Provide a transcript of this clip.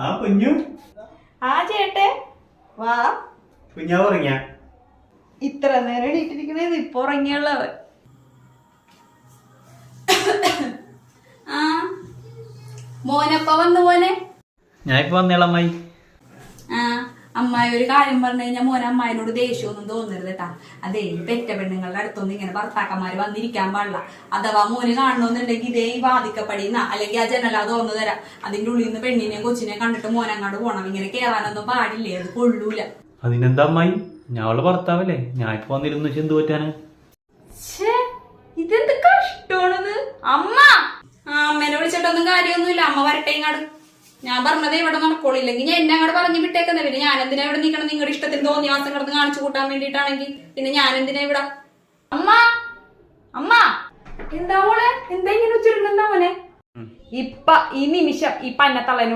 ആ കുഞ്ഞു. ആ ചേട്ടെ വാ. കുഞ്ഞാ ഉറങ്ങിയ? ഇത്ര നേരം എണീറ്റിരിക്കണേന്ന് ഇപ്പൊ ഉറങ്ങിയുള്ളവൻ. ആ മോനപ്പ വന്നു മോനെ. ഞാൻ ഇപ്പൊ വന്നേള അമ്മായി. ആ അമ്മായി ഒരു കാര്യം പറഞ്ഞു കഴിഞ്ഞാൽ മോനെ അമ്മായിനോട് ദേഷ്യമൊന്നും തോന്നരുത് കേട്ടാ. അതേ പെറ്റ പെണ്ണുങ്ങളുടെ അടുത്തൊന്നും ഇങ്ങനെ ഭർത്താക്കന്മാര് വന്നിരിക്കാൻ പാടില്ല. അഥവാ മോന് കാണണമെന്നുണ്ടെങ്കിൽ ഇതേ ഈ വാദിക്കപ്പടിയുന്ന അല്ലെങ്കിൽ ആ ജനല തുറന്നു തരാം. അതിന്റെ ഉള്ളിൽ നിന്ന് പെണ്ണിനെയും കൊച്ചിനെയും കണ്ടിട്ട് മോനങ്ങാട് പോണം. ഇങ്ങനെ കേറാനൊന്നും പാടില്ലേ, അത് കൊള്ളൂല. അതിനെന്താ അമ്മായി, ഞാൻ അവളെ ഭർത്താവല്ലേ, ഞാൻ ഇപ്പൊ വന്നിരുന്നു എന്ത് പറ്റാന്? ഇതെന്ത് കഷ്ടമാണത്. അമ്മ അമ്മേനെ വിളിച്ചിട്ടൊന്നും കാര്യമൊന്നുമില്ല. അമ്മ വരട്ടെ ഇങ്ങാട്. ഞാൻ പറഞ്ഞത് ഇവിടെ നടക്കോളില്ലെങ്കിൽ ഞാൻ എന്നെ അങ്ങോട്ട് പറഞ്ഞു വിട്ടേക്കുന്ന. പിന്നെ ഞാൻ എന്തിനാ ഇവിടെ നിൽക്കണം? നിങ്ങളുടെ ഇഷ്ടത്തിന് തോന്നിയ മാസം കിടന്ന് കാണിച്ചു കൂട്ടാൻ വേണ്ടിയിട്ടാണെങ്കിൽ പിന്നെ ഞാൻ എന്തിനാ ഇവിടെ? അമ്മ അമ്മ എന്താ മോളെ, എന്താ ഇങ്ങനെ ഉച്ചരിക്കണ്ട മോനെ? ഇപ്പൊ ഈ നിമിഷം ഈ പന്നത്തള്ളനോട്